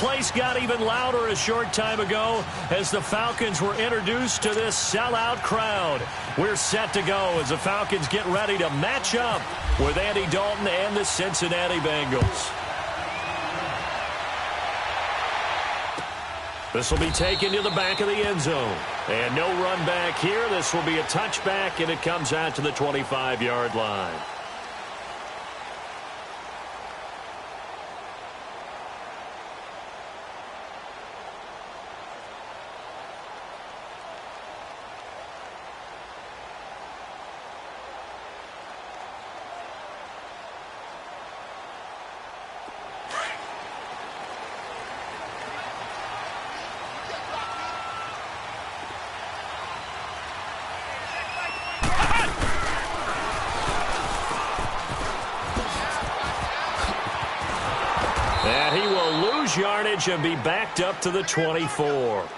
place got even louder a short time ago as the Falcons were introduced to this sellout crowd. We're set to go as the Falcons get ready to match up with Andy Dalton and the Cincinnati Bengals. This will be taken to the back of the end zone. And no run back here. This will be a touchback, and it comes out to the 25-yard line. And he will lose yardage and be backed up to the 24.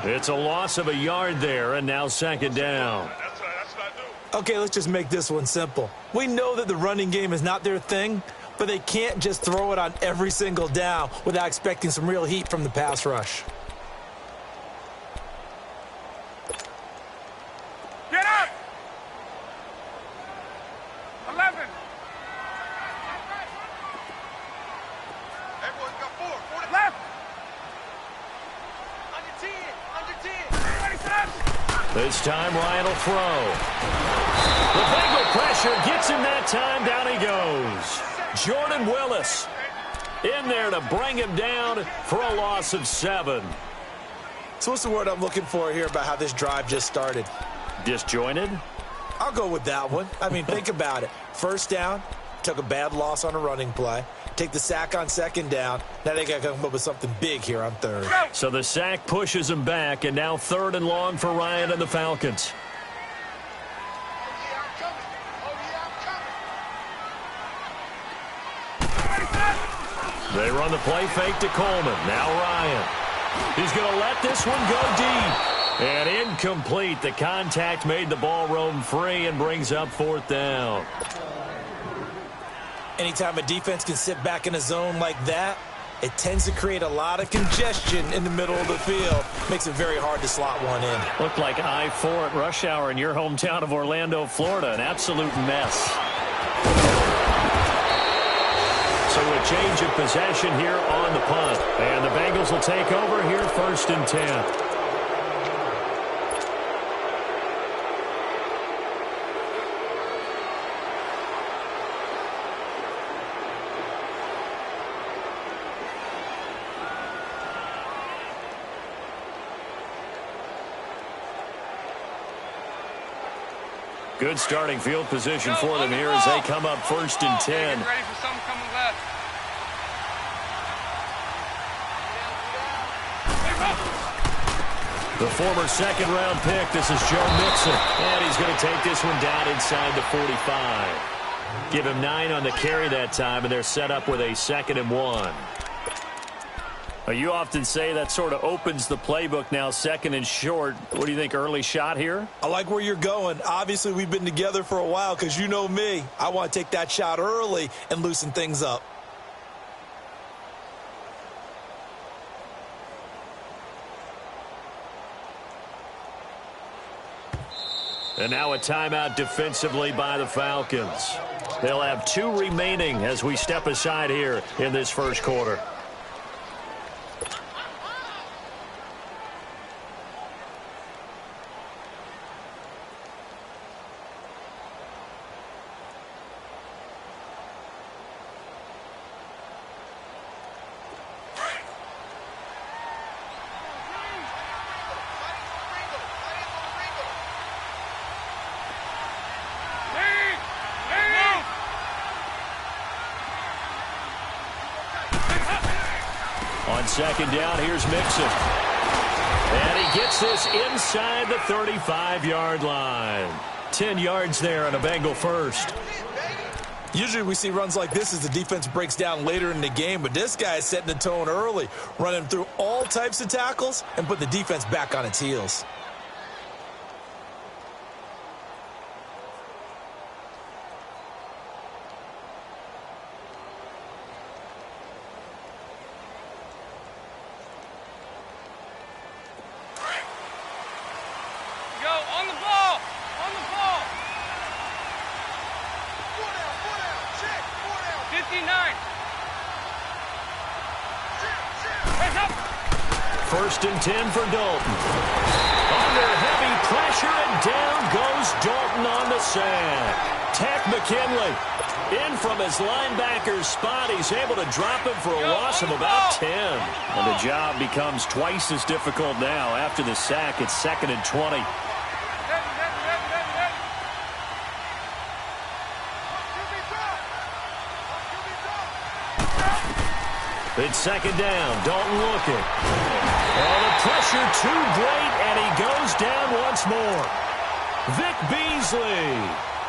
It's a loss of a yard there, and now second down. Okay, let's just make this one simple. We know that the running game is not their thing, but they can't just throw it on every single down without expecting some real heat from the pass rush. Get up! 11. Everyone's got 4. 4 left. Under 10. This time Ryan will throw. The Bengal pressure gets him that time. Down he goes. Jordan Willis in there to bring him down for a loss of 7. So what's the word I'm looking for here about how this drive just started? Disjointed? I'll go with that one. I mean, think about it. First down, took a bad loss on a running play. Take the sack on second down. Now they got to come up with something big here on third. So the sack pushes him back, and now 3rd and long for Ryan and the Falcons. They run the play fake to Coleman. Now Ryan. He's going to let this one go deep. And incomplete. The contact made the ball roam free and brings up 4th down. Anytime a defense can sit back in a zone like that, it tends to create a lot of congestion in the middle of the field. Makes it very hard to slot one in. Looked like I-4 at rush hour in your hometown of Orlando, Florida. An absolute mess. So a change of possession here on the punt. And the Bengals will take over here 1st and 10. Good starting field position for them here as they come up 1st and 10. Ready for something coming left. The former 2nd-round pick, this is Joe Mixon. And he's going to take this one down inside the 45. Give him 9 on the carry that time, and they're set up with a 2nd and 1. You often say that sort of opens the playbook now, 2nd and short. What do you think, early shot here? I like where you're going. Obviously, we've been together for a while because you know me. I want to take that shot early and loosen things up. And now a timeout defensively by the Falcons. They'll have 2 remaining as we step aside here in this first quarter. On 2nd down, here's Mixon. And he gets this inside the 35-yard line. 10 yards there on a Bengal first. Usually we see runs like this as the defense breaks down later in the game, but this guy is setting the tone early, running through all types of tackles and put the defense back on its heels. On the ball! On the ball! 59. Heads up! 1st and 10 for Dalton. Under heavy pressure, and down goes Dalton on the sack. Tack McKinley in from his linebacker's spot. He's able to drop him for a loss of about 10. And the job becomes twice as difficult now. After the sack, it's 2nd and 20. It's 2nd down. Dalton looking. Oh, the pressure too great, and he goes down once more. Vic Beasley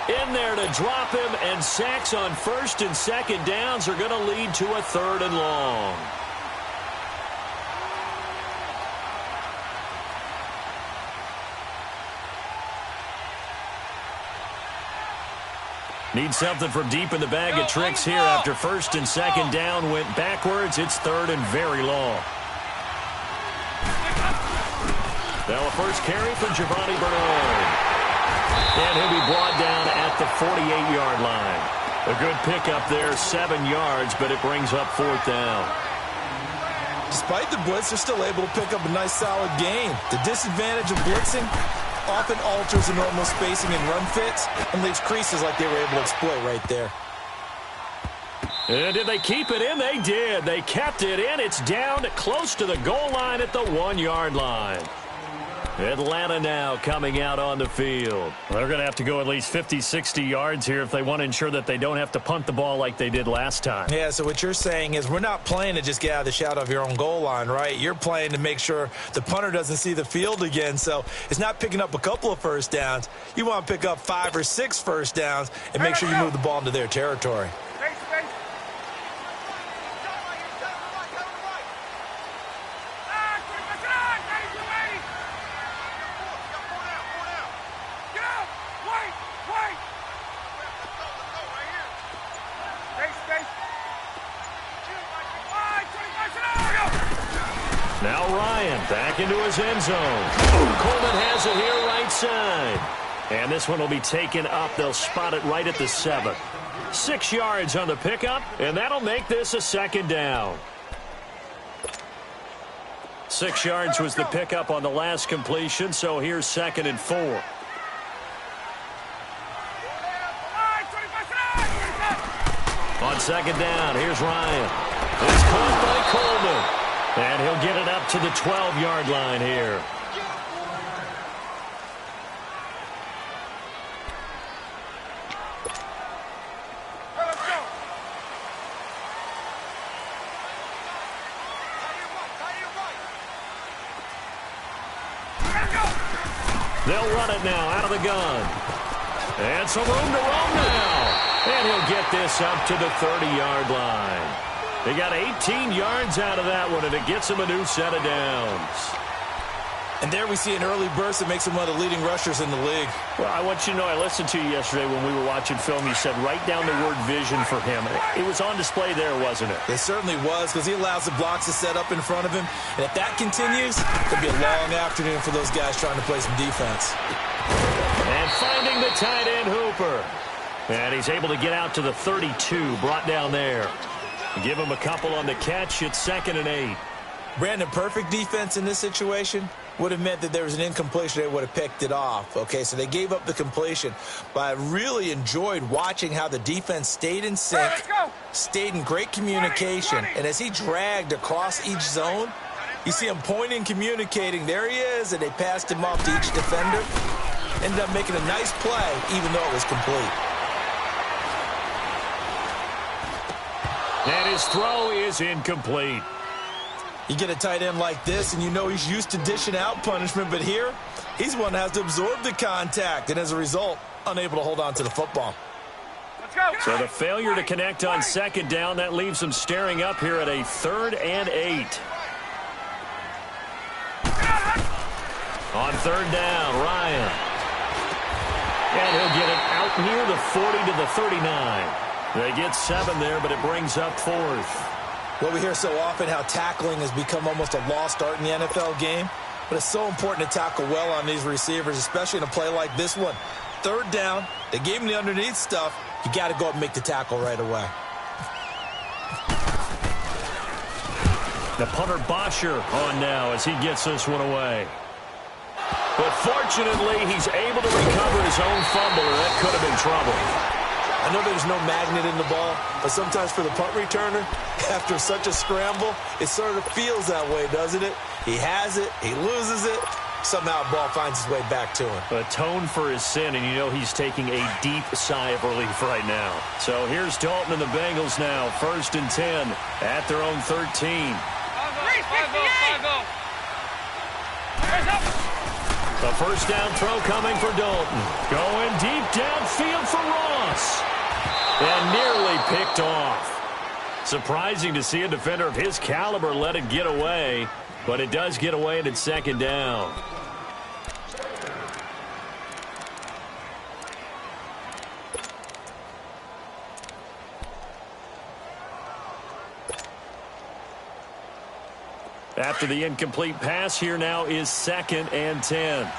in there to drop him, and sacks on 1st and 2nd downs are going to lead to a 3rd and long. Need something from deep in the bag of tricks here after 1st and 2nd down went backwards. It's 3rd and very long. Now a first carry for Giovanni Bernard. And he'll be brought down at the 48-yard line. A good pickup there, 7 yards, but it brings up 4th down. Despite the blitz, they're still able to pick up a nice solid gain. The disadvantage of blitzing often alters the normal spacing and run fits and leaves creases like they were able to exploit right there. And did they keep it in? They did. They kept it in. It's down close to the goal line at the 1-yard line. Atlanta now coming out on the field. They're going to have to go at least 50, 60 yards here if they want to ensure that they don't have to punt the ball like they did last time. Yeah, so what you're saying is we're not playing to just get out of the shadow of your own goal line, right? You're playing to make sure the punter doesn't see the field again. So it's not picking up a couple of first downs. You want to pick up 5 or 6 first downs and make sure you move the ball into their territory. Now Ryan back into his end zone. Coleman has it here right side. And this one will be taken up. They'll spot it right at the 7. 6 yards on the pickup, and that'll make this a 2nd down. 6 yards was the pickup on the last completion, so here's 2nd and 4. On 2nd down, here's Ryan. It's caught by Coleman. And he'll get it up to the 12-yard line here. They'll run it now out of the gun. And some room to roam now. And he'll get this up to the 30-yard line. They got 18 yards out of that one, and it gets them a new set of downs. And there we see an early burst that makes him one of the leading rushers in the league. Well, I want you to know, I listened to you yesterday when we were watching film. You said write down the word vision for him. It was on display there, wasn't it? It certainly was, because he allows the blocks to set up in front of him. And if that continues, it'll be a long afternoon for those guys trying to play some defense. And finding the tight end Hooper. And he's able to get out to the 32, brought down there. Give him a couple on the catch. It's 2nd and 8. Brandon, perfect defense in this situation would have meant that there was an incompletion. They would have picked it off. Okay, so they gave up the completion. But I really enjoyed watching how the defense stayed in sync, stayed in great communication. And as he dragged across each zone, you see him pointing, communicating. There he is, and they passed him off to each defender. Ended up making a nice play, even though it was complete. And his throw is incomplete. You get a tight end like this, and you know he's used to dishing out punishment, but here, he's one that has to absorb the contact, and as a result, unable to hold on to the football. Let's go. So the failure to connect on 2nd down, that leaves him staring up here at a 3rd and 8. On 3rd down, Ryan. And he'll get it out near the 40 to the 39. They get 7 there, but it brings up 4th. Well, we hear so often how tackling has become almost a lost art in the NFL game. But it's so important to tackle well on these receivers, especially in a play like this one. Third down, they gave him the underneath stuff. You got to go up and make the tackle right away. The punter Bosher on now as he gets this one away. But fortunately, he's able to recover his own fumble, or that could have been trouble. I know there's no magnet in the ball, but sometimes for the punt returner, after such a scramble, it sort of feels that way, doesn't it? He has it, he loses it, somehow the ball finds its way back to him. Atone for his sin, and you know he's taking a deep sigh of relief right now. So here's Dalton and the Bengals now, 1st and 10 at their own 13. 368! Hands up! A first down throw coming for Dalton. Going deep downfield for Ross. And nearly picked off. Surprising to see a defender of his caliber let it get away, but it does get away and it's 2nd down. After the incomplete pass, here now is 2nd and 10. Nice.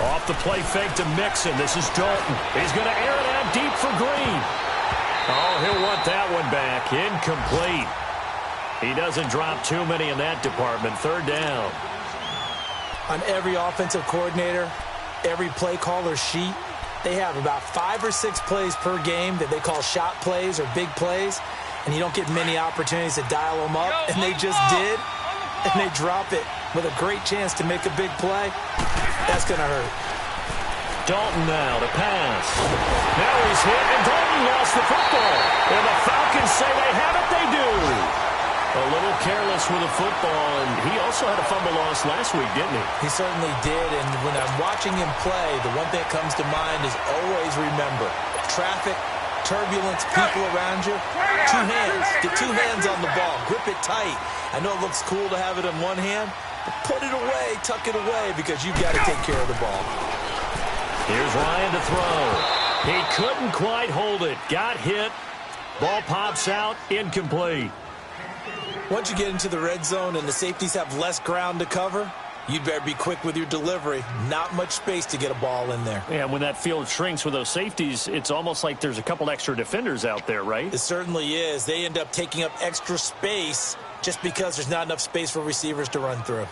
Off the play fake to Mixon. This is Dalton. He's going to air it out deep for Green. Oh, he'll want that one back. Incomplete. He doesn't drop too many in that department. 3rd down. On every offensive coordinator, every play caller sheet, they have about 5 or 6 plays per game that they call shot plays or big plays, and you don't get many opportunities to dial them up, and they just did, and they drop it with a great chance to make a big play. That's going to hurt. Dalton now to pass. Now he's hit, and Dalton lost the football. And the Falcons say they have it, they do. A little careless with the football, and he also had a fumble loss last week, didn't he? He certainly did, and when I'm watching him play, the one thing that comes to mind is always remember, traffic, turbulence, people around you, 2 hands. Get 2 hands on the ball. Grip it tight. I know it looks cool to have it in one hand, but put it away, tuck it away, because you've got to take care of the ball. Here's Ryan to throw. He couldn't quite hold it. Got hit. Ball pops out. Incomplete. Once you get into the red zone and the safeties have less ground to cover, you'd better be quick with your delivery. Not much space to get a ball in there. Yeah, when that field shrinks with those safeties, it's almost like there's a couple extra defenders out there, right? It certainly is. They end up taking up extra space just because there's not enough space for receivers to run through.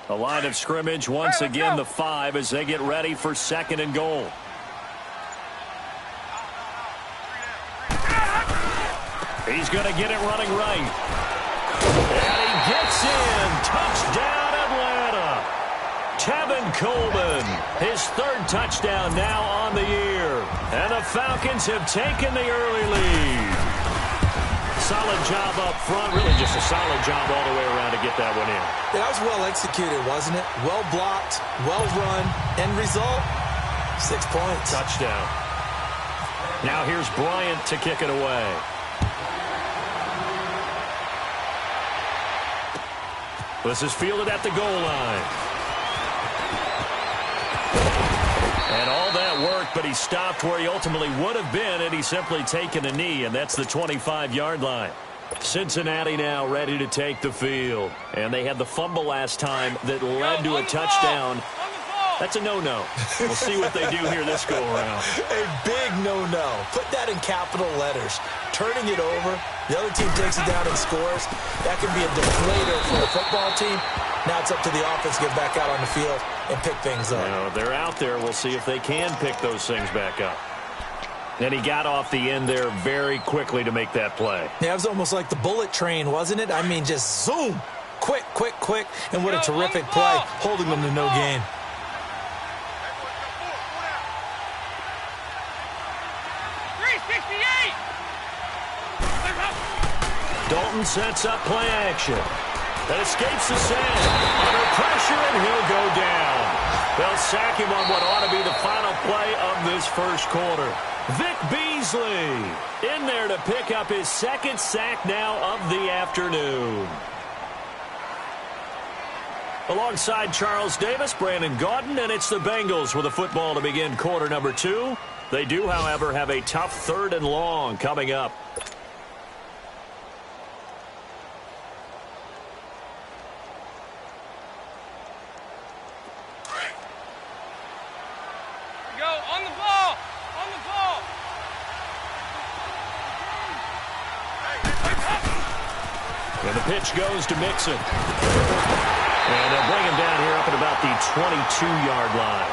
A line of scrimmage once again, the 5 as they get ready for 2nd and goal. He's going to get it running right. And he gets in. Touchdown, Atlanta. Tevin Coleman, his 3rd touchdown now on the year. And the Falcons have taken the early lead. Solid job up front. Really just a solid job all the way around to get that one in. That was well executed, wasn't it? Well blocked, well run. End result, 6 points. Touchdown. Now here's Bryant to kick it away. This is fielded at the goal line. And all that worked, but he stopped where he ultimately would have been, and he's simply taken a knee, and that's the 25-yard line. Cincinnati now ready to take the field. And they had the fumble last time that led to a touchdown. That's a no-no. We'll see what they do here this go-around. A big no-no. Put that in capital letters. Turning it over, the other team takes it down and scores. That can be a deflator for the football team. Now it's up to the offense to get back out on the field and pick things up. You know, they're out there. We'll see if they can pick those things back up. And he got off the end there very quickly to make that play. Yeah, it was almost like the bullet train, wasn't it? I mean, just zoom. Quick, quick, quick. And what a terrific play, holding them to no gain. Dalton sets up play action. That escapes the sack. Under pressure, and he'll go down. They'll sack him on what ought to be the final play of this first quarter. Vic Beasley in there to pick up his 2nd sack now of the afternoon. Alongside Charles Davis, Brandon Gaudin, and it's the Bengals with the football to begin quarter number 2. They do, however, have a tough 3rd and long coming up. Go on the ball. On the ball. And the pitch goes to Mixon. And they'll bring him down here up at about the 22-yard line.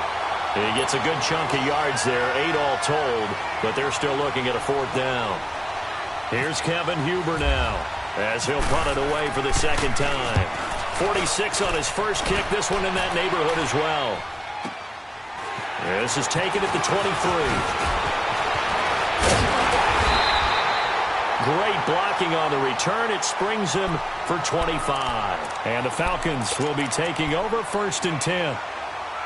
He gets a good chunk of yards there, 8 all told, but they're still looking at a 4th down. Here's Kevin Huber now, as he'll punt it away for the 2nd time. 46 on his first kick, this one in that neighborhood as well. This is taken at the 23. Great blocking on the return. It springs him for 25. And the Falcons will be taking over 1st and 10.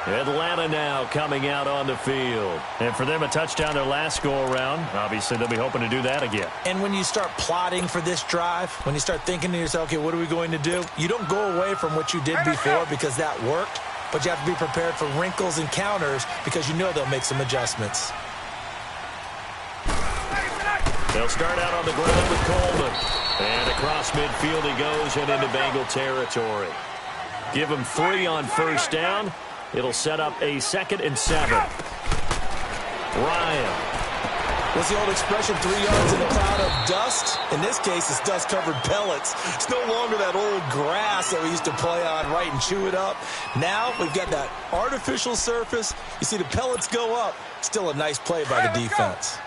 Atlanta now coming out on the field. And for them, a touchdown their last go-around. Obviously, they'll be hoping to do that again. And when you start plotting for this drive, when you start thinking to yourself, okay, what are we going to do? You don't go away from what you did before because that worked, but you have to be prepared for wrinkles and counters because you know they'll make some adjustments. They'll start out on the ground with Coleman. And across midfield he goes and into Bengal territory. Give him 3 on 1st down. It'll set up a 2nd and 7. Ryan. What's the old expression, 3 yards in a cloud of dust? In this case, it's dust-covered pellets. It's no longer that old grass that we used to play on, right, and chew it up. Now we've got that artificial surface. You see the pellets go up. Still a nice play by the defense.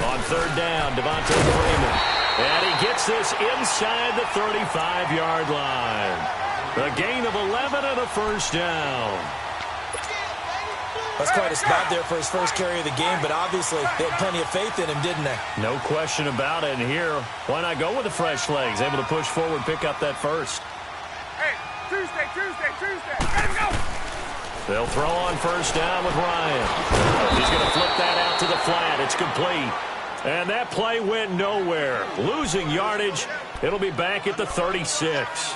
On 3rd down, Devontae Freeman. And he gets this inside the 35-yard line. A gain of 11 and a 1st down. That's quite a spot there for his first carry of the game, but obviously they had plenty of faith in him, didn't they? No question about it. And here, why not go with the fresh legs? Able to push forward, pick up that 1st. Hey, Tuesday. Let him go. They'll throw on 1st down with Ryan. He's going to flip that out to the flat. It's complete. And that play went nowhere. Losing yardage. It'll be back at the 36.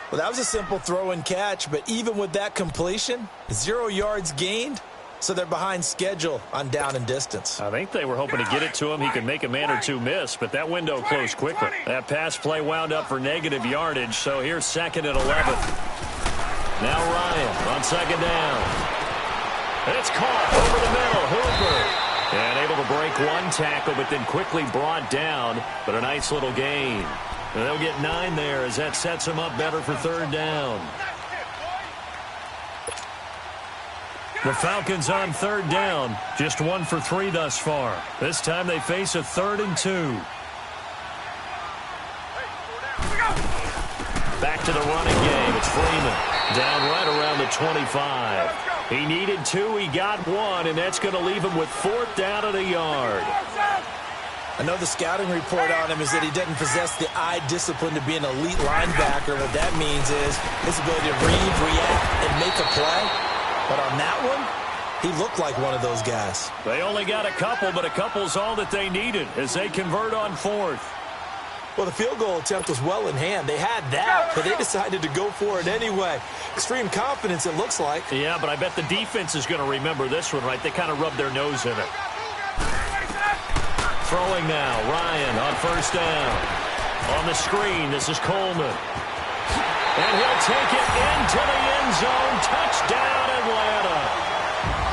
Well, that was a simple throw and catch, but even with that completion, 0 yards gained, so they're behind schedule on down and distance. I think they were hoping to get it to him. He could make a man or two miss, but that window closed quickly. That pass play wound up for negative yardage, so here's 2nd and 11. Now Ryan on 2nd down. It's caught over the middle. Hooper. And able to break 1 tackle, but then quickly brought down. But a nice little gain. And they'll get 9 there as that sets them up better for 3rd down. The Falcons on 3rd down. Just 1 for 3 thus far. This time they face a 3rd and 2. Back to the running game. It's Freeman. Down right around the 25. He needed 2. He got 1, and that's going to leave him with 4th down at a yard. I know the scouting report on him is that he doesn't possess the eye discipline to be an elite linebacker. What that means is his ability to read, react, and make a play. But on that one, he looked like one of those guys. They only got a couple, but a couple's all that they needed as they convert on 4th. Well, the field goal attempt was well in hand. They had that, but they decided to go for it anyway. Extreme confidence, it looks like. Yeah, but I bet the defense is going to remember this one, right? They kind of rubbed their nose in it. Throwing now, Ryan on 1st down. On the screen, this is Coleman. And he'll take it into the end zone. Touchdown, Atlanta.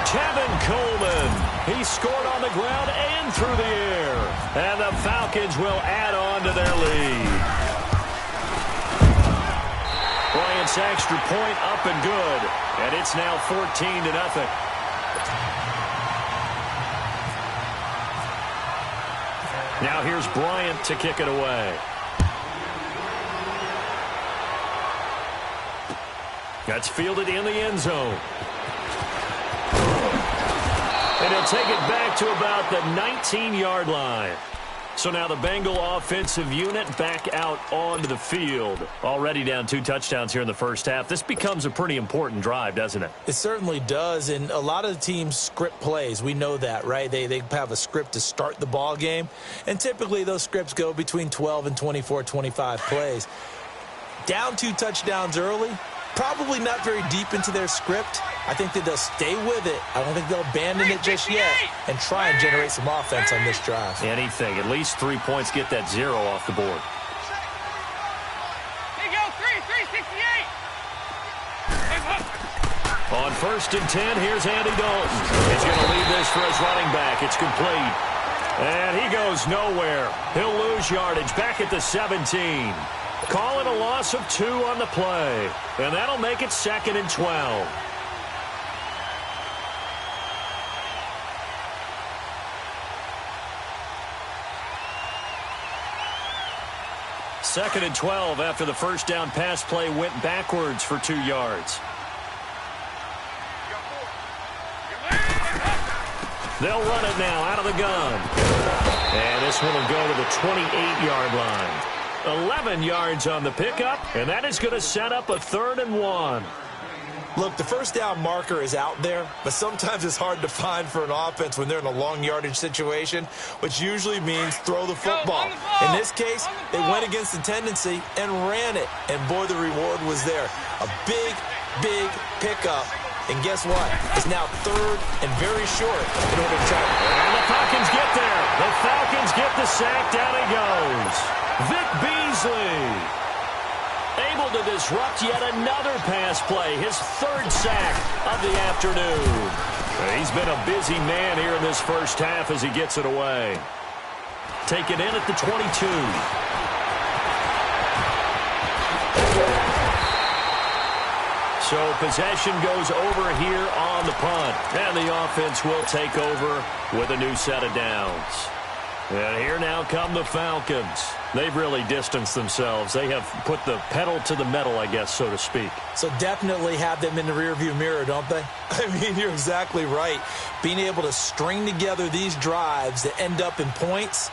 Kevin Coleman. He scored on the ground and through the air. And the Falcons will add on to their lead. Bryant's extra point up and good. And it's now 14-0. Now here's Bryant to kick it away. That's fielded in the end zone. And he'll take it back to about the 19-yard line. So now the Bengal offensive unit back out onto the field. Already down 2 touchdowns here in the first half. This becomes a pretty important drive, doesn't it? It certainly does, and a lot of the teams script plays. We know that, right? They have a script to start the ball game, and typically those scripts go between 12 and 24, 25 plays. Down 2 touchdowns early, probably not very deep into their script. I think that they'll stay with it. I don't think they'll abandon it just yet and try and generate some offense on this drive. Anything. At least 3 points, get that 0 off the board. There you go, 368. On 1st and 10, here's Andy Dalton. He's going to lead this for his running back. It's complete. And he goes nowhere. He'll lose yardage back at the 17. Calling a loss of 2 on the play. And that'll make it 2nd and 12. Second and 12 after the first down pass play went backwards for 2 yards. They'll run it now out of the gun. And this one will go to the 28-yard line. 11 yards on the pickup, and that is going to set up a 3rd and 1. Look, the first down marker is out there, but sometimes it's hard to find for an offense when they're in a long yardage situation, which usually means throw the football. In this case, they went against the tendency and ran it, and boy, the reward was there. A big, big pickup, and guess what? It's now 3rd and very short in order to try. And the Falcons get there. The Falcons get the sack. Down he goes. Vic Beasley able to disrupt yet another pass play, his 3rd sack of the afternoon. He's been a busy man here in this first half as he gets it away. Take it in at the 22. So possession goes over here on the punt, and the offense will take over with a new set of downs. And here now come the Falcons. They've really distanced themselves. They have put the pedal to the metal, I guess, so to speak. So definitely have them in the rearview mirror, don't they? I mean, you're exactly right. Being able to string together these drives that end up in points,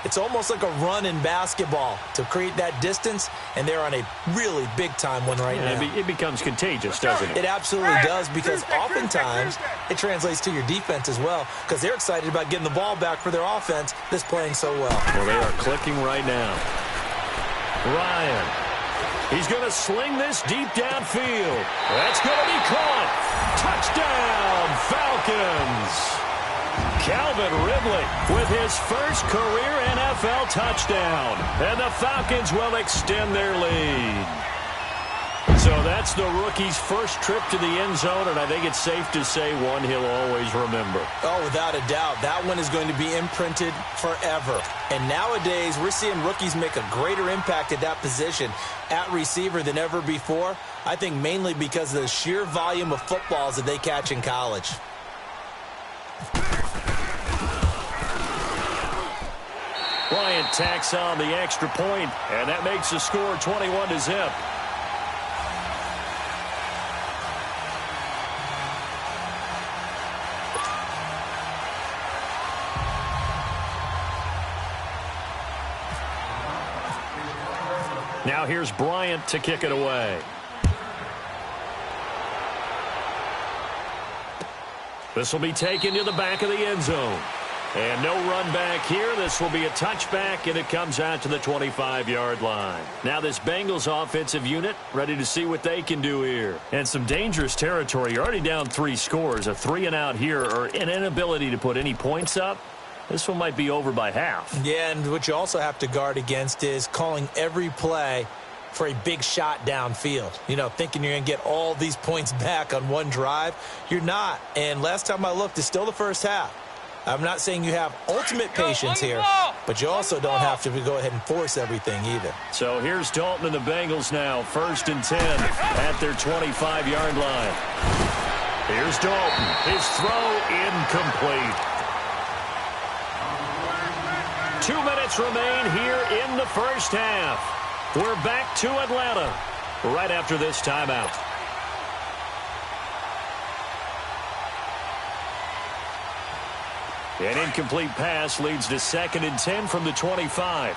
it's almost like a run in basketball to create that distance, and they're on a really big-time one right now. It becomes contagious, doesn't it? It absolutely does, because oftentimes it translates to your defense as well, because they're excited about getting the ball back for their offense that's playing so well. Well, they are clicking right now. Ryan. He's going to sling this deep downfield. That's going to be caught. Touchdown, Falcons. Calvin Ridley with his first career NFL touchdown. And the Falcons will extend their lead. So that's the rookie's first trip to the end zone, and I think it's safe to say one he'll always remember. Oh, without a doubt. That one is going to be imprinted forever. And nowadays, we're seeing rookies make a greater impact at that position at receiver than ever before. I think mainly because of the sheer volume of footballs that they catch in college. Bryant tacks on the extra point, and that makes the score 21-0. Now here's Bryant to kick it away. This will be taken to the back of the end zone. And no run back here. This will be a touchback, and it comes out to the 25-yard line. Now this Bengals offensive unit ready to see what they can do here. And some dangerous territory. You're already down 3 scores. A 3-and-out here, or an inability to put any points up. This one might be over by half. Yeah, and what you also have to guard against is calling every play for a big shot downfield. You know, thinking you're going to get all these points back on one drive. You're not. And last time I looked, it's still the first half. I'm not saying you have ultimate patience here, but you also don't have to go ahead and force everything either. So here's Dalton and the Bengals now, 1st and 10 at their 25-yard line. Here's Dalton. His throw incomplete. 2 minutes remain here in the first half. We're back to Atlanta right after this timeout. An incomplete pass leads to 2nd and 10 from the 25.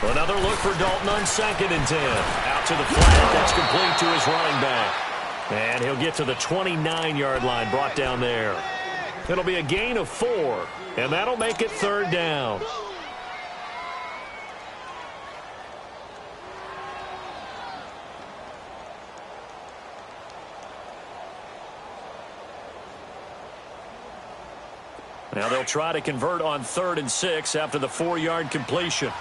Another look for Dalton on 2nd and 10. Out to the flat. That's complete to his running back. And he'll get to the 29-yard line, brought down there. It'll be a gain of 4, and that'll make it 3rd down. Now they'll try to convert on 3rd and 6 after the 4-yard completion.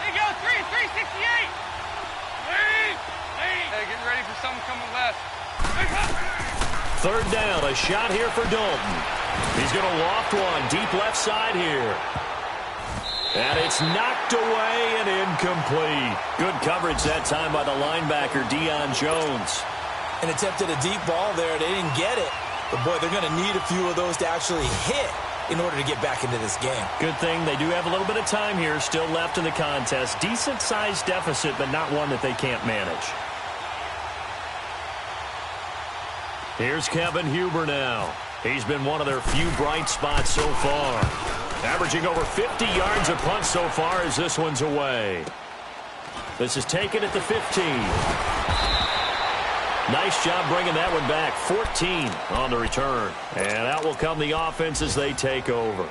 There you go, 368. Hey, getting ready for something coming left. 3rd down, a shot here for Dalton. He's going to loft one deep left side here. And it's knocked away and incomplete. Good coverage that time by the linebacker, Deion Jones. And attempted a deep ball there. They didn't get it. But, boy, they're going to need a few of those to actually hit in order to get back into this game. Good thing they do have a little bit of time here still left in the contest. Decent-sized deficit, but not one that they can't manage. Here's Kevin Huber now. He's been one of their few bright spots so far. Averaging over 50 yards a punt so far as this one's away. This is taken at the 15. Nice job bringing that one back. 14 on the return. And out will come the offense as they take over.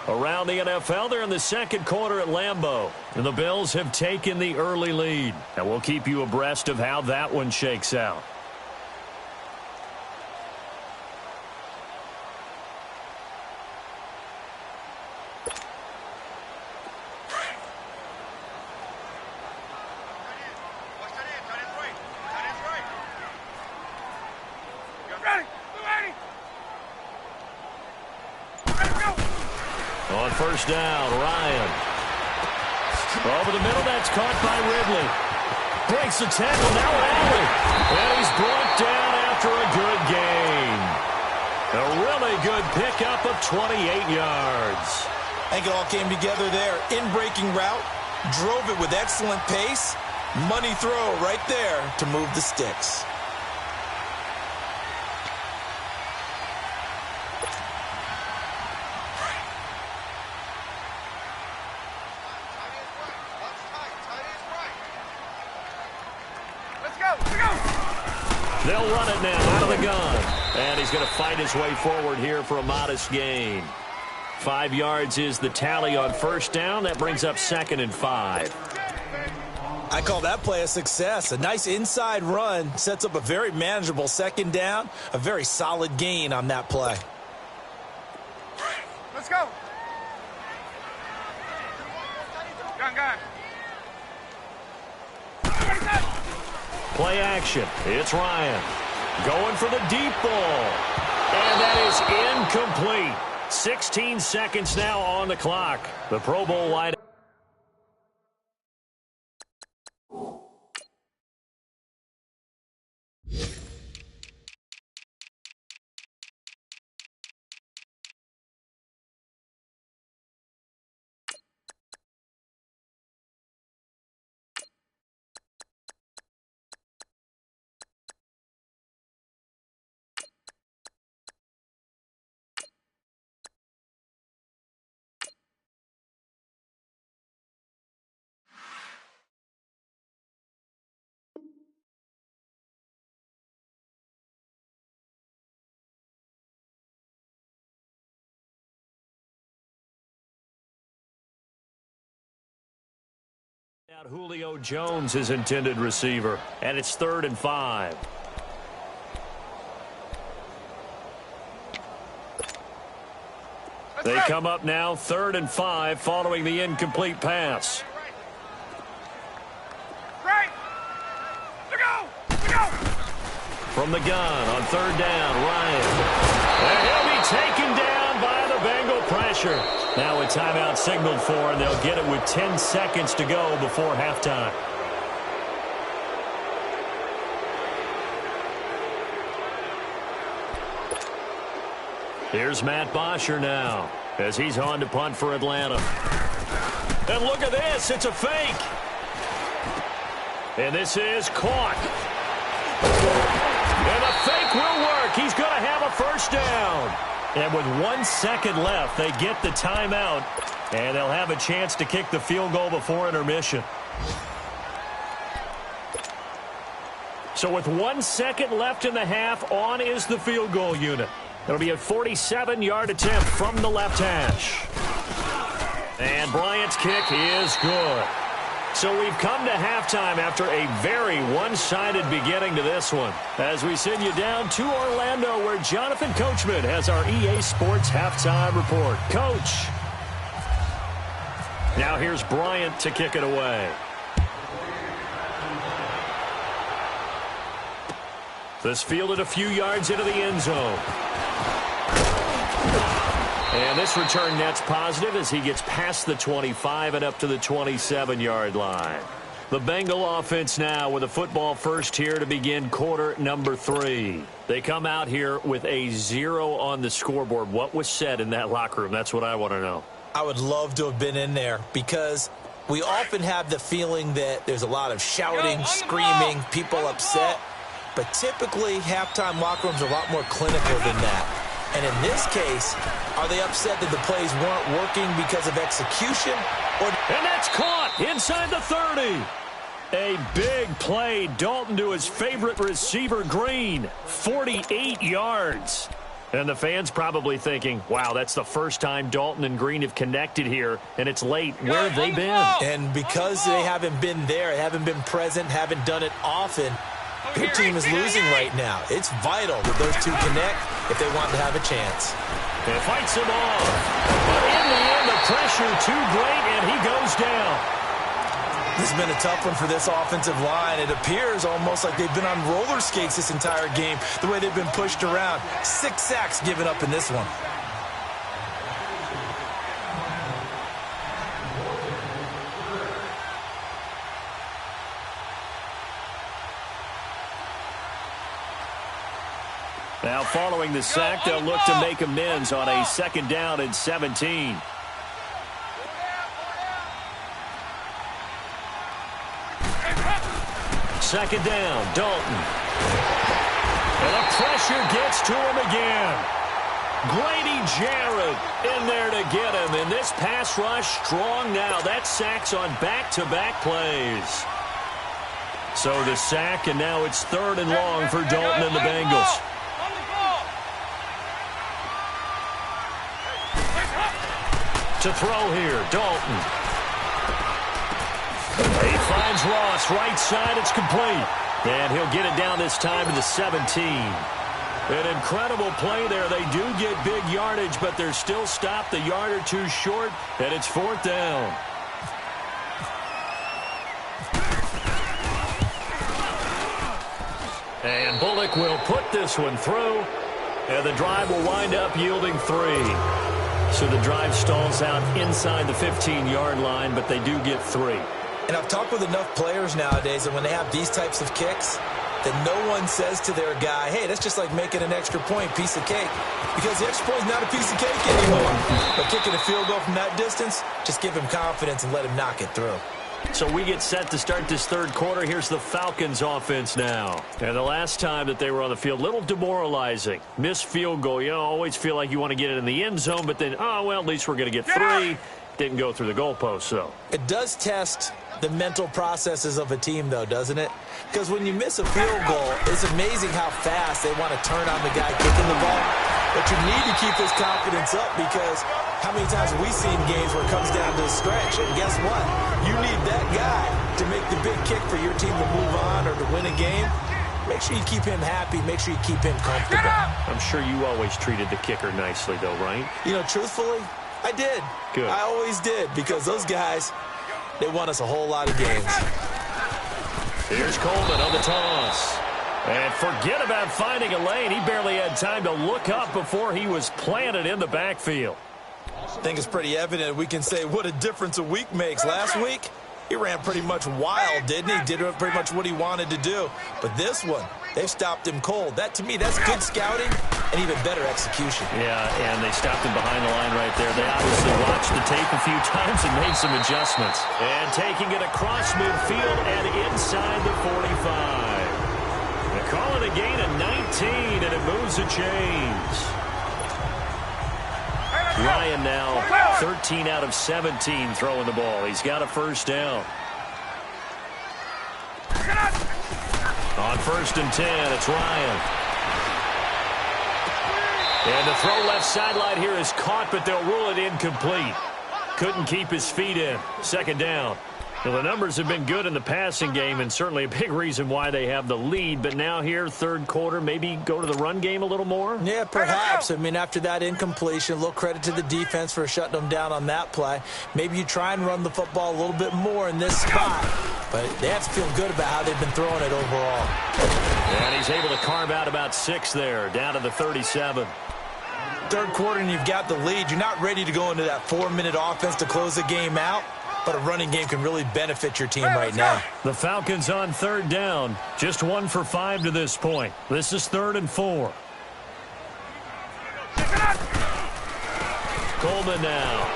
Around the NFL, they're in the 2nd quarter at Lambeau. And the Bills have taken the early lead. And we'll keep you abreast of how that one shakes out. On 1st down, Ryan. Over the middle, that's caught by Ridley. Breaks the tackle, now Alley. And he's brought down after a good gain. A really good pickup of 28 yards. I think it all came together there. In-breaking route, drove it with excellent pace. Money throw right there to move the sticks. They'll run it now out of the gun. And he's going to fight his way forward here for a modest gain. 5 yards is the tally on 1st down. That brings up 2nd and 5. I call that play a success. A nice inside run sets up a very manageable 2nd down. A very solid gain on that play. Let's go. Gun. Play action. It's Ryan. Going for the deep ball. And that is incomplete. 16 seconds now on the clock. The Pro Bowl wide. Out Julio Jones, his intended receiver, and it's 3rd and 5. They come up now 3rd and 5 following the incomplete pass. Right. Look out. From the gun on 3rd down, Ryan. And he'll be taken down by the Bengal pressure. Now a timeout signaled for, and they'll get it with 10 seconds to go before halftime. Here's Matt Bosher now as he's on to punt for Atlanta. And look at this. It's a fake. And this is caught. And the fake will work. He's going to have a first down. And with 1 second left, they get the timeout. And they'll have a chance to kick the field goal before intermission. So with 1 second left in the half, on is the field goal unit. It'll be a 47-yard attempt from the left hash. And Bryant's kick is good. So we've come to halftime after a very one-sided beginning to this one. As we send you down to Orlando, where Jonathan Coachman has our EA Sports halftime report. Coach. Now here's Bryant to kick it away. This fielded a few yards into the end zone. And this return net's positive as he gets past the 25 and up to the 27-yard line. The Bengal offense now with a football first here to begin quarter number 3. They come out here with a 0 on the scoreboard. What was said in that locker room? That's what I want to know. I would love to have been in there because we often have the feeling that there's a lot of shouting, screaming, people upset. But typically, halftime locker rooms are a lot more clinical than that. And in this case, are they upset that the plays weren't working because of execution? And that's caught inside the 30. A big play. Dalton to his favorite receiver, Green. 48 yards. And the fans probably thinking, wow, that's the first time Dalton and Green have connected here, and it's late. Where have they been? And because they haven't been there, haven't been present, haven't done it often, your team is losing right now. It's vital that those two connect if they want to have a chance. It fights him off. But in the end, the pressure too great, and he goes down. This has been a tough one for this offensive line. It appears almost like they've been on roller skates this entire game, the way they've been pushed around. 6 sacks given up in this one. Now following the sack, they'll look to make amends on a 2nd down and 17. Second down, Dalton. And the pressure gets to him again. Grady Jarrett in there to get him. And this pass rush strong now. That sack's on back-to-back plays. So the sack, and now it's 3rd and long for Dalton and the Bengals. To throw here, Dalton. He finds Ross, right side, it's complete. And he'll get it down this time to the 17. An incredible play there. They do get big yardage, but they're still stopped a yard or two short, and it's 4th down. And Bullock will put this one through, and the drive will wind up yielding 3. So the drive stalls out inside the 15-yard line, but they do get 3. And I've talked with enough players nowadays that when they have these types of kicks, that no one says to their guy, hey, that's just like making an extra point, piece of cake. Because the extra point is not a piece of cake anymore. But kicking a field goal from that distance, just give him confidence and let him knock it through. So we get set to start this 3rd quarter. Here's the Falcons offense now. And the last time that they were on the field, little demoralizing. Missed field goal. You always feel like you want to get it in the end zone, but then, oh, well, at least we're going to get 3. Didn't go through the goalpost, though. It does test the mental processes of a team, though, doesn't it? Because when you miss a field goal, it's amazing how fast they want to turn on the guy kicking the ball. But you need to keep his confidence up because how many times have we seen games where it comes down to a stretch? And guess what? You need that guy to make the big kick for your team to move on or to win a game. Make sure you keep him happy. Make sure you keep him comfortable. I'm sure you always treated the kicker nicely, though, right? You know, truthfully, I did. Good. I always did because those guys, they won us a whole lot of games. Here's Coleman on the toss. And forget about finding a lane. He barely had time to look up before he was planted in the backfield. I think it's pretty evident we can say what a difference a week makes. Last week, he ran pretty much wild, didn't he? Did pretty much what he wanted to do. But this one, they've stopped him cold. That, to me, that's good scouting and even better execution. Yeah, and they stopped him behind the line right there. They obviously watched the tape a few times and made some adjustments. And taking it across midfield and inside the 45. Call it a gain of 19, and it moves the chains. Ryan now 13 out of 17 throwing the ball. He's got a first down. On 1st and 10, it's Ryan. And the throw left sideline here is caught, but they'll rule it incomplete. Couldn't keep his feet in. 2nd down. Well, the numbers have been good in the passing game, and certainly a big reason why they have the lead. But now here, 3rd quarter, maybe go to the run game a little more? Yeah, perhaps. I mean, after that incompletion, a little credit to the defense for shutting them down on that play. Maybe you try and run the football a little bit more in this spot. But they have to feel good about how they've been throwing it overall. And he's able to carve out about 6 there, down to the 37. 3rd quarter, and you've got the lead. You're not ready to go into that 4-minute offense to close the game out. But a running game can really benefit your team right now. The Falcons on 3rd down. Just 1 for 5 to this point. This is 3rd and 4. Coleman now.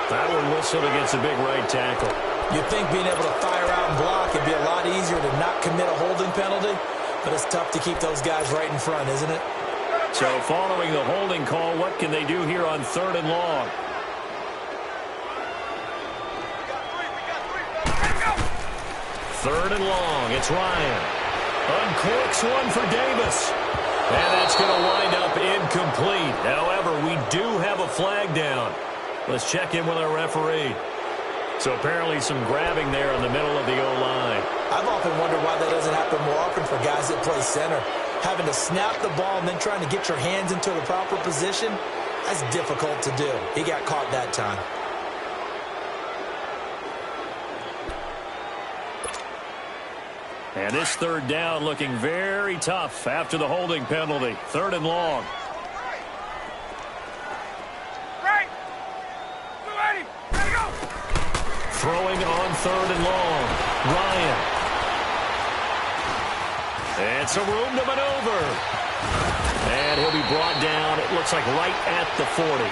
That one whistled against a big right tackle. You'd think being able to fire out and block would be a lot easier to not commit a holding penalty. But it's tough to keep those guys right in front, isn't it? So following the holding call, what can they do here on 3rd and long? Third and long. It's Ryan. Uncorks one for Davis. And that's going to wind up incomplete. However, we do have a flag down. Let's check in with our referee. So apparently some grabbing there in the middle of the O-line. I've often wondered why that doesn't happen more often for guys that play center. Having to snap the ball and then trying to get your hands into the proper position, that's difficult to do. He got caught that time. And this 3rd down looking very tough after the holding penalty. 3rd and long. Right. Ready, go. Throwing on 3rd and long. Ryan. And some room to maneuver. And he'll be brought down, it looks like right at the 40.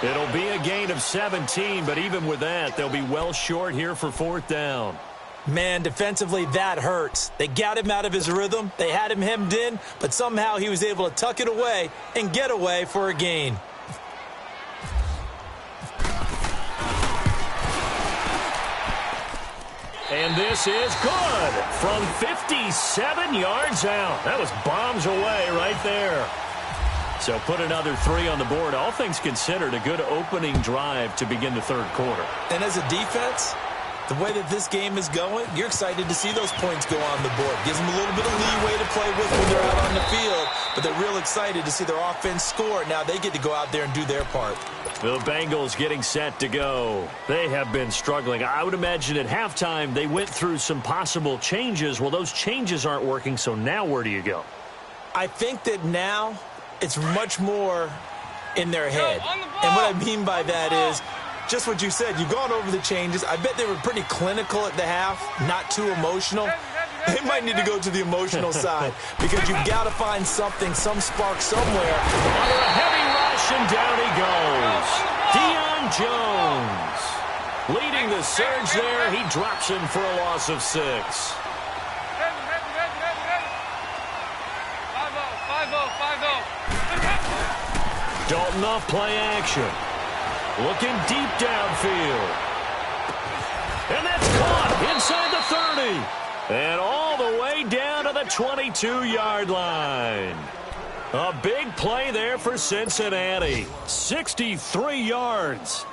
It'll be a gain of 17, but even with that, they'll be well short here for 4th down. Man, defensively, that hurts. They got him out of his rhythm. They had him hemmed in, but somehow he was able to tuck it away and get away for a gain. And this is good from 57 yards out. That was bombs away right there. So put another 3 on the board. All things considered, a good opening drive to begin the 3rd quarter. And as a defense, the way that this game is going, you're excited to see those points go on the board. Gives them a little bit of leeway to play with when they're out on the field, but they're real excited to see their offense score. Now they get to go out there and do their part. The Bengals getting set to go. They have been struggling. I would imagine at halftime they went through some possible changes. Well, those changes aren't working, so now where do you go? I think that now it's much more in their head. And what I mean by that is just what you said. You've gone over the changes. I bet they were pretty clinical at the half, not too emotional. They might need to go to the emotional side because you've got to find something, some spark somewhere. Under a heavy rush, and down he goes. Deion Jones leading the surge there. He drops him for a loss of 6. 5-0. Dalton off play action. Looking deep downfield. And that's caught inside the 30. And all the way down to the 22-yard line. A big play there for Cincinnati. 63 yards.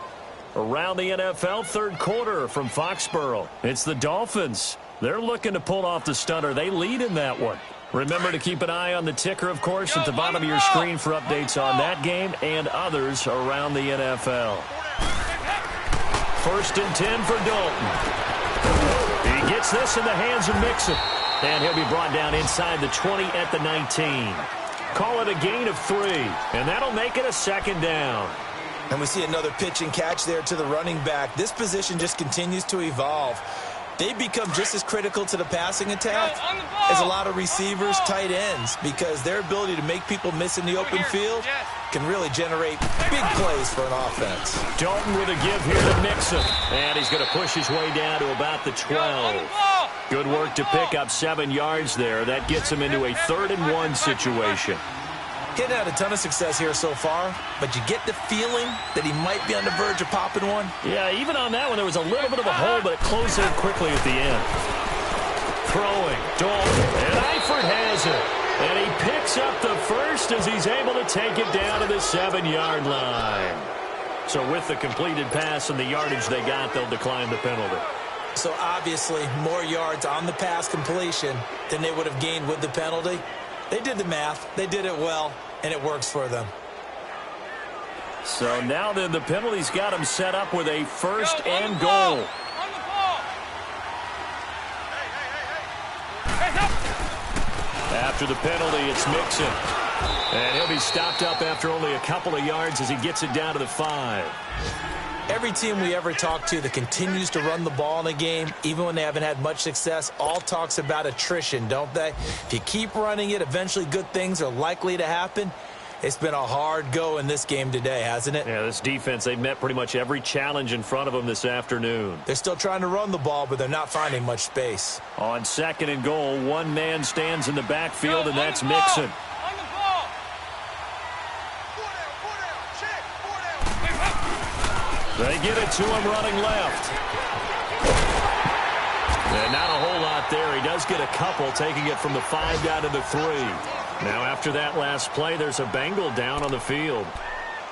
Around the NFL 3rd quarter from Foxborough. It's the Dolphins. They're looking to pull off the stunner. They lead in that one. Remember to keep an eye on the ticker, of course, at the bottom of your screen for updates on that game and others around the NFL. 1st and 10 for Dalton. He gets this in the hands of Mixon. And he'll be brought down inside the 20 at the 19. Call it a gain of 3. And that'll make it a 2nd down. And we see another pitch and catch there to the running back. This position just continues to evolve. They become just as critical to the passing attack as a lot of receivers, tight ends, because their ability to make people miss in the open field can really generate big plays for an offense. Dalton with a give here to Mixon. And he's going to push his way down to about the 12. Good work to pick up 7 yards there. That gets him into a 3rd-and-1 situation. He's had a ton of success here so far, but you get the feeling that he might be on the verge of popping one. Yeah, even on that one, there was a little bit of a hole, but it closed in quickly at the end. Throwing, Dalton, and Eifert has it. And he picks up the first as he's able to take it down to the 7-yard line. So with the completed pass and the yardage they got, they'll decline the penalty. So obviously, more yards on the pass completion than they would have gained with the penalty. They did the math. They did it well, and it works for them. So now then the penalty's got them set up with a 1st and goal. After the penalty, it's Mixon. And he'll be stopped up after only a couple of yards as he gets it down to the 5. Every team we ever talk to that continues to run the ball in a game, even when they haven't had much success, all talks about attrition, don't they? If you keep running it, eventually good things are likely to happen. It's been a hard go in this game today, hasn't it? Yeah, this defense, they've met pretty much every challenge in front of them this afternoon. They're still trying to run the ball, but they're not finding much space. On 2nd and goal, one man stands in the backfield, and that's Mixon. They get it to him running left. And not a whole lot there. He does get a couple, taking it from the 5 down to the 3. Now after that last play, there's a Bengal down on the field.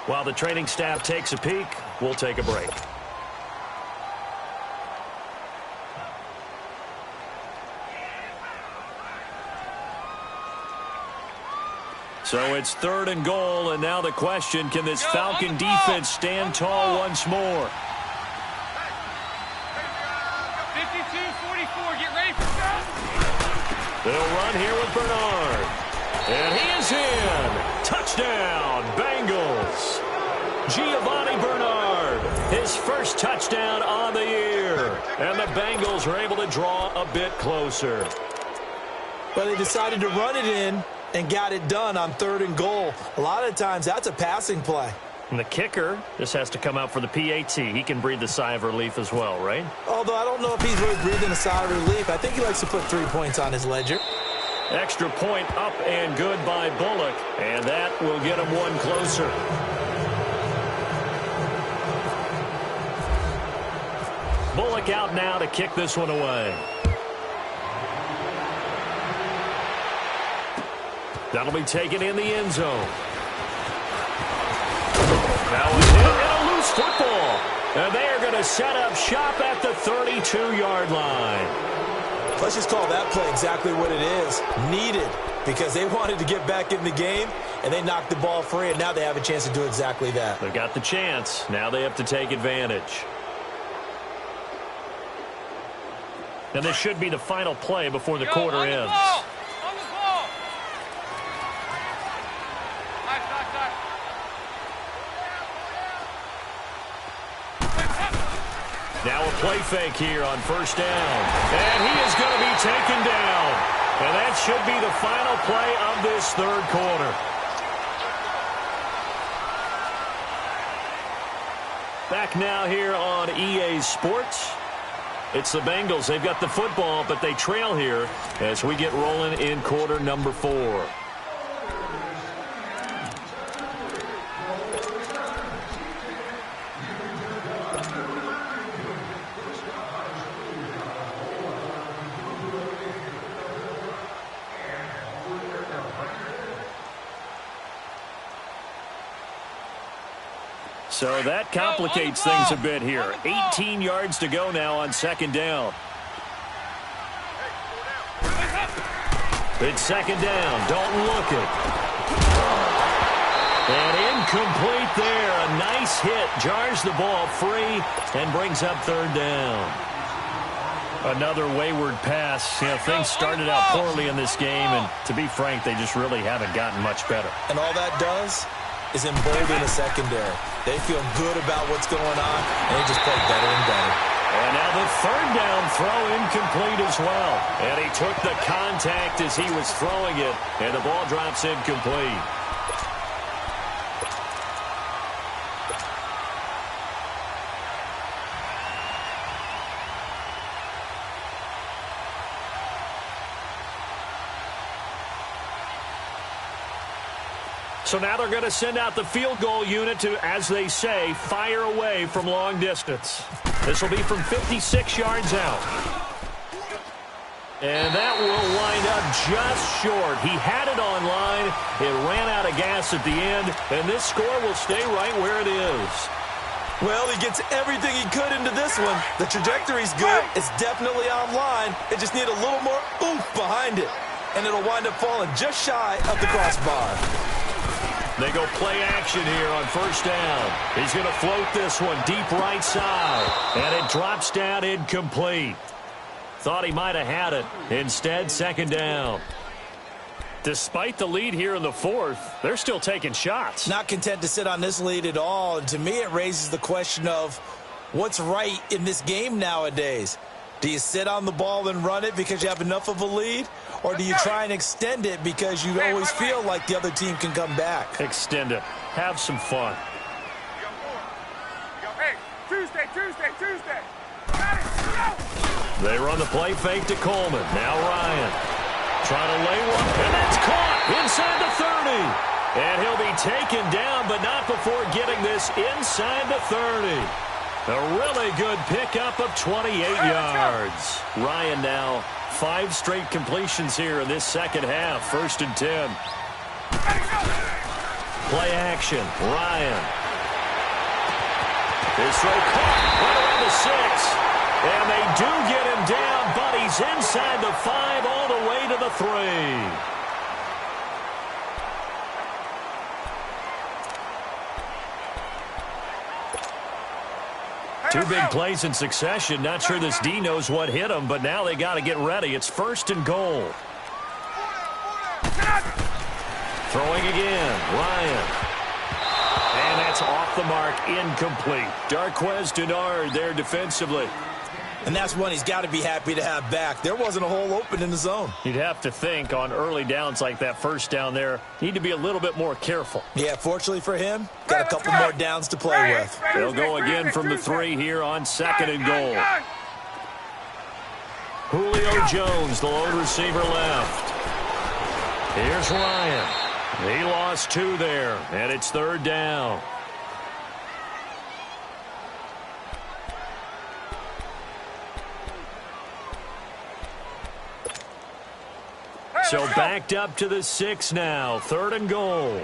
While the training staff takes a peek, we'll take a break. So it's 3rd and goal, and now the question, can this Falcon defense stand tall once more? 52-44, get ready for go. They'll run here with Bernard. And he is in. Touchdown, Bengals. Giovanni Bernard, his first touchdown on the year. And the Bengals are able to draw a bit closer. But they decided to run it in and got it done on 3rd and goal. A lot of times, that's a passing play. And the kicker just has to come out for the PAT. He can breathe the sigh of relief as well, right? Although I don't know if he's really breathing a sigh of relief. I think he likes to put 3 points on his ledger. Extra point up and good by Bullock. And that will get him one closer. Bullock out now to kick this one away. That'll be taken in the end zone. That was hit and a loose football. And they are going to set up shop at the 32-yard line. Let's just call that play exactly what it is. Needed, because they wanted to get back in the game, and they knocked the ball free, and now they have a chance to do exactly that. They've got the chance. Now they have to take advantage. And this should be the final play before the quarter ends. Now a play fake here on 1st down. And he is going to be taken down. And that should be the final play of this 3rd quarter. Back now here on EA Sports. It's the Bengals. They've got the football, but they trail here as we get rolling in quarter number 4. So that complicates things a bit here. 18 yards to go now on 2nd down. It's 2nd down. Dalton looking. And incomplete there. A nice hit. Jars the ball free and brings up 3rd down. Another wayward pass. You know, things started out poorly in this game, and to be frank, they just really haven't gotten much better. And all that does is embolden the secondary. They feel good about what's going on, and they just play better and better. And now the third down throw incomplete as well. And he took the contact as he was throwing it, and the ball drops incomplete. So now they're going to send out the field goal unit to, as they say, fire away from long distance. This will be from 56 yards out. And that will wind up just short. He had it on line. It ran out of gas at the end, and this score will stay right where it is. Well, he gets everything he could into this one. The trajectory's good. It's definitely online. It just needs a little more oomph behind it. And it'll wind up falling just shy of the crossbar. They go play action here on first down. He's going to float this one deep right side. And it drops down incomplete. Thought he might have had it. Instead, second down. Despite the lead here in the fourth, they're still taking shots. Not content to sit on this lead at all. And to me, it raises the question of what's right in this game nowadays. Do you sit on the ball and run it because you have enough of a lead? Or do you try and extend it because you always feel like the other team can come back? Extend it. Have some fun. Hey, Tuesday. They run the play fake to Coleman. Now Ryan. Trying to lay one. And it's caught inside the 30. And he'll be taken down, but not before getting this inside the 30. A really good pickup of 28 yards. Ryan now 5 straight completions here in this second half. 1st and 10. Play action. Ryan. This throw caught right around the 6. And they do get him down, but he's inside the 5 all the way to the 3. Two big plays in succession. Not sure this D knows what hit him, but now they got to get ready. It's 1st and goal. Throwing again. Ryan. And that's off the mark. Incomplete. Darquez Denard there defensively. And that's one he's got to be happy to have back. There wasn't a hole open in the zone. You'd have to think on early downs like that first down there, need to be a little bit more careful. Yeah, fortunately for him, got a couple more downs to play with. They'll go again from the 3 here on 2nd and goal. Julio Jones, the lone receiver left. Here's Ryan. He lost 2 there, and it's 3rd down. So backed up to the 6 now. 3rd and goal.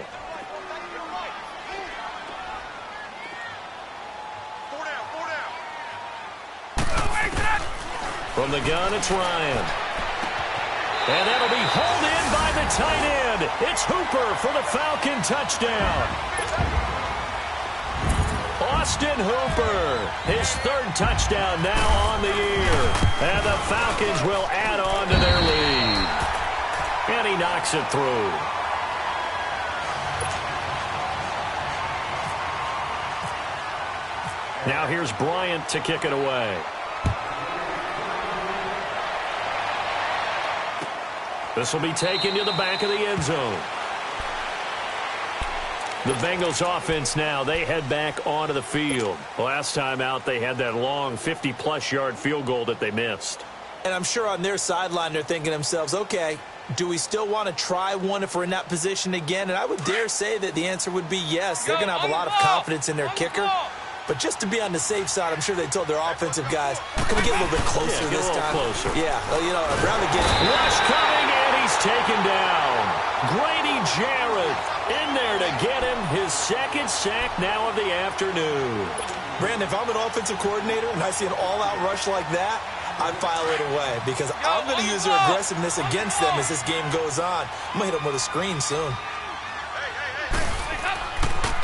From the gun, it's Ryan. And that'll be hauled in by the tight end. It's Hooper for the Falcon touchdown. Austin Hooper, his 3rd touchdown now on the year. And the Falcons will add on to their lead. And he knocks it through. Now here's Bryant to kick it away. This will be taken to the back of the end zone. The Bengals offense now, they head back onto the field. Last time out, they had that long 50-plus yard field goal that they missed. And I'm sure on their sideline, they're thinking to themselves, okay, do we still want to try one if we're in that position again? And I would dare say that the answer would be yes. They're going to have a lot of confidence in their kicker. But just to be on the safe side, I'm sure they told their offensive guys, can we get a little bit closer this time? Closer. Yeah, you know, I'd rather get... Rush coming, and he's taken down. Grady Jarrett in there to get him his 2nd sack now of the afternoon. Brandon, if I'm an offensive coordinator and I see an all-out rush like that, I'd file it away because I'm going to use their aggressiveness against them as this game goes on. I'm going to hit them with a screen soon.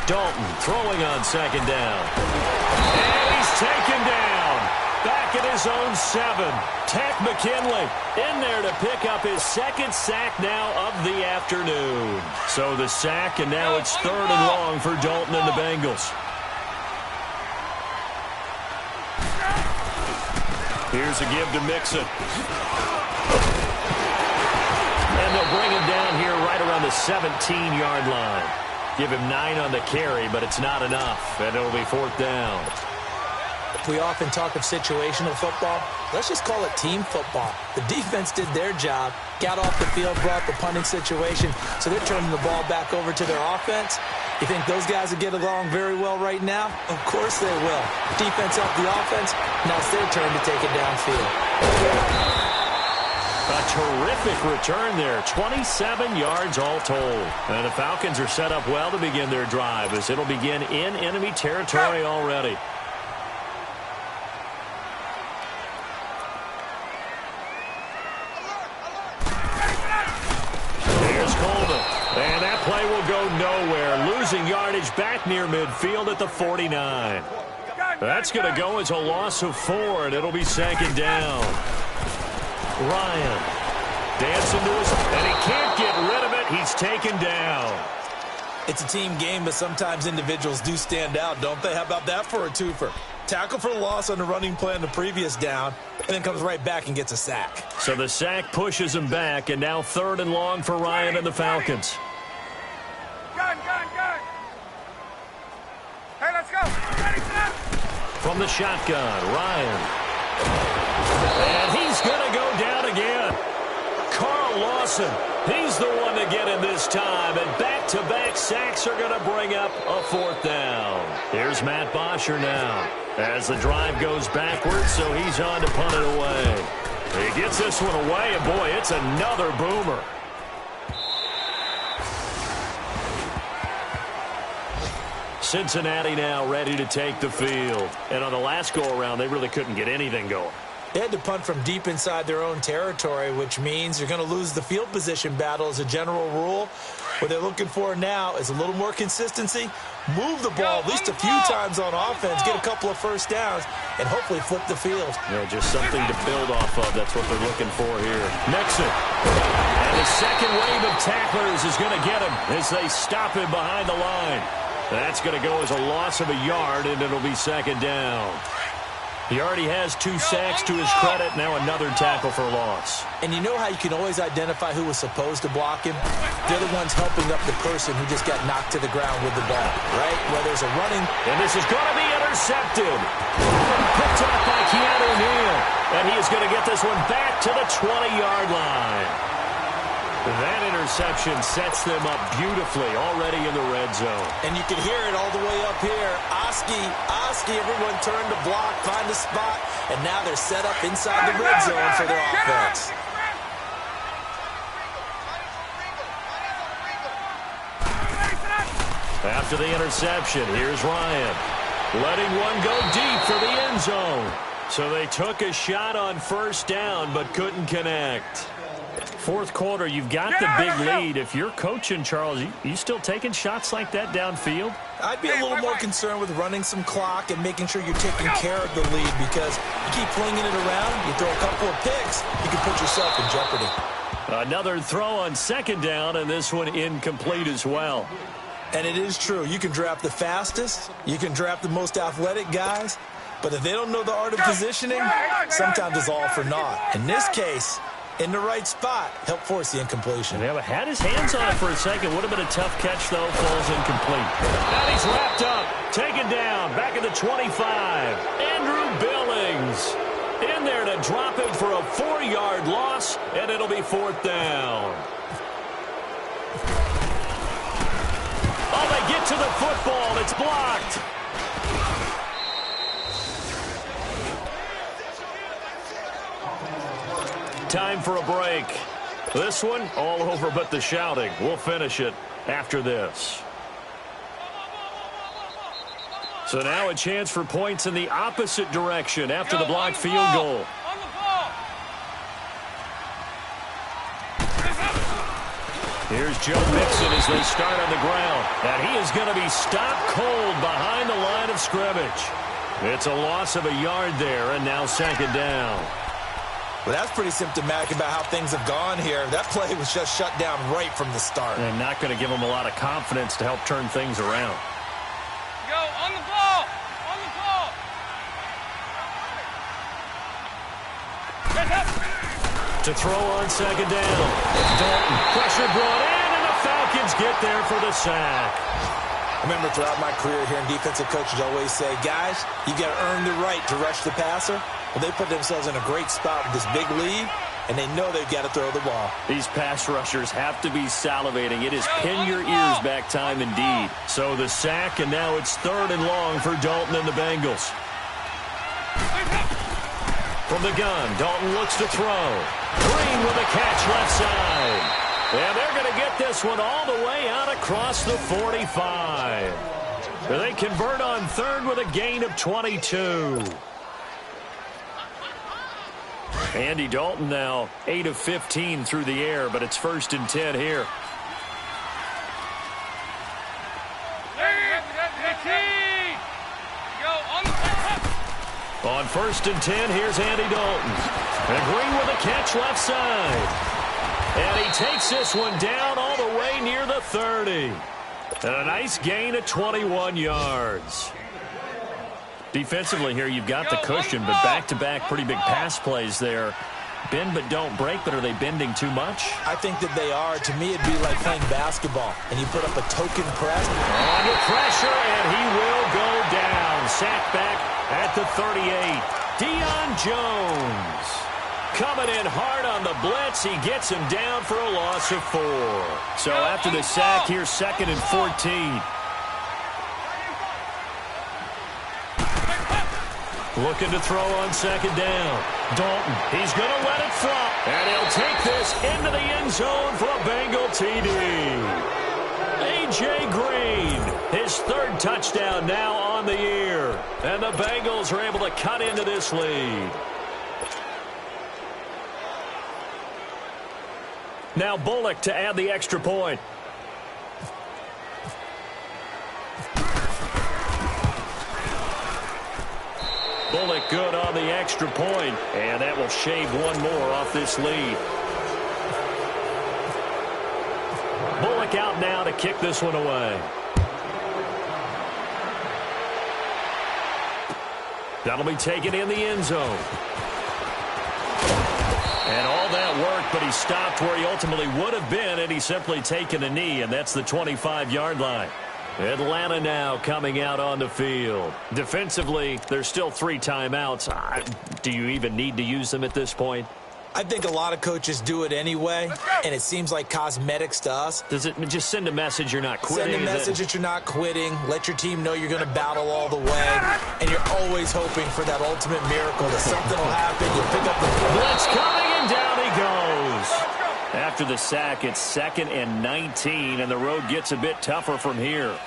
Dalton throwing on 2nd down. And he's taken down. Back at his own 7. Takk McKinley in there to pick up his 2nd sack now of the afternoon. So the sack, and now it's 3rd and long for Dalton and the Bengals. Here's a give to Mixon. And they'll bring him down here right around the 17-yard line. Give him 9 on the carry, but it's not enough, and it'll be 4th down. We often talk of situational football. Let's just call it team football. The defense did their job, got off the field, brought the punting situation, so they're turning the ball back over to their offense. You think those guys will get along very well right now? Of course they will. Defense helped the offense. Now it's their turn to take it downfield. A terrific return there. 27 yards all told. And the Falcons are set up well to begin their drive as it'll begin in enemy territory already. And that play will go nowhere. Losing yardage back near midfield at the 49. That's going to go as a loss of 4, and it'll be 2nd down. Ryan dancing to his, and he can't get rid of it. He's taken down. It's a team game, but sometimes individuals do stand out, don't they? How about that for a twofer? Tackle for loss on the running play on the previous down, and then comes right back and gets a sack. So the sack pushes him back, and now 3rd and long for Ryan and the Falcons. Gun. Hey, let's go. Ready, set. From the shotgun, Ryan. And he's going to go down again. Carl Lawson, he's the one to get him this time, and back-to-back sacks are going to bring up a 4th down. Here's Matt Bosher now as the drive goes backwards, so he's on to punt it away. He gets this one away, and boy, it's another boomer. Cincinnati now ready to take the field. And on the last go-around, they really couldn't get anything going. They had to punt from deep inside their own territory, which means you're going to lose the field position battle as a general rule. What they're looking for now is a little more consistency, move the ball at least a few times on offense, get a couple of first downs, and hopefully flip the field. Yeah, just something to build off of. That's what they're looking for here. Mixon. And the second wave of tacklers is going to get him as they stop him behind the line. That's going to go as a loss of a yard, and it'll be 2nd down. He already has 2 sacks to his credit. Now another tackle for loss. And you know how you can always identify who was supposed to block him? They're the ones helping up the person who just got knocked to the ground with the ball, right? Where there's a running. And this is going to be intercepted. Picked up by Keanu Neal. And he is going to get this one back to the 20-yard line. That interception sets them up beautifully already in the red zone. And you can hear it all the way up here. Oski, everyone turned to block, find a spot, and now they're set up inside the red zone for their offense. After the interception, here's Ryan. Letting one go deep for the end zone. So they took a shot on 1st down, but couldn't connect. 4th quarter, you've got the big lead. If you're coaching, Charles, you still taking shots like that downfield? I'd be a little more concerned with running some clock and making sure you're taking care of the lead, because you keep flinging it around, you throw a couple of picks, you can put yourself in jeopardy. Another throw on 2nd down, and this one incomplete as well. And it is true. You can draft the fastest, you can draft the most athletic guys, but if they don't know the art of positioning, sometimes it's all for naught. In this case, in the right spot, help force the incompletion. Yeah, but had his hands on it for a second. Would have been a tough catch, though. Falls incomplete. And he's wrapped up. Taken down. Back at the 25. Andrew Billings in there to drop him for a 4-yard loss, and it'll be 4th down. Oh, they get to the football. It's blocked. Time for a break. This one, all over but the shouting. We'll finish it after this. So now a chance for points in the opposite direction after the blocked field goal. Here's Joe Mixon as they start on the ground. And he is going to be stopped cold behind the line of scrimmage. It's a loss of a yard there, and now 2nd down. Well, that's pretty symptomatic about how things have gone here. That play was just shut down right from the start. And not going to give them a lot of confidence to help turn things around. Go, on the ball! On the ball! To throw on second down. Dalton, pressure brought in, and the Falcons get there for the sack. I remember throughout my career hearing defensive coaches always say, guys, you got to earn the right to rush the passer. Well, they put themselves in a great spot with this big lead, and they know they've got to throw the ball. These pass rushers have to be salivating. It is pin your ears back time indeed. So the sack, and now it's 3rd and long for Dalton and the Bengals. From the gun, Dalton looks to throw. Green with a catch left side. And they're going to get this one all the way out across the 45. They convert on 3rd with a gain of 22. Andy Dalton now 8 of 15 through the air, but it's 1st and 10 here. On 1st and 10, here's Andy Dalton. And Green with a catch left side. And he takes this one down all the way near the 30. And a nice gain of 21 yards. Defensively here, you've got the cushion, but back-to-back pretty big pass plays there. Bend but don't break, but are they bending too much? I think that they are. To me, it'd be like playing basketball, and you put up a token press. Under pressure, and he will go down. Sacked back at the 38. Deion Jones coming in hard on the blitz. He gets him down for a loss of 4. So after the sack, here's 2nd and 14. Looking to throw on 2nd down. Dalton, he's going to let it flop. And he'll take this into the end zone for a Bengal TD. A.J. Green, his 3rd touchdown now on the year. And the Bengals are able to cut into this lead. Now Bullock to add the extra point. Bullock good on the extra point, and that will shave one more off this lead. Bullock out now to kick this one away. That'll be taken in the end zone. And all that work, but he stopped where he ultimately would have been, and he's simply taken a knee, and that's the 25-yard line. Atlanta now coming out on the field. Defensively, there's still 3 timeouts. Do you even need to use them at this point? I think a lot of coaches do it anyway, and it seems like cosmetics to us. Does it just send a message you're not quitting? Send a message that you're not quitting. Let your team know you're going to battle all the way, and you're always hoping for that ultimate miracle that something will happen. You pick up the blitz coming, and down he goes. After the sack, it's 2nd and 19, and the road gets a bit tougher from here.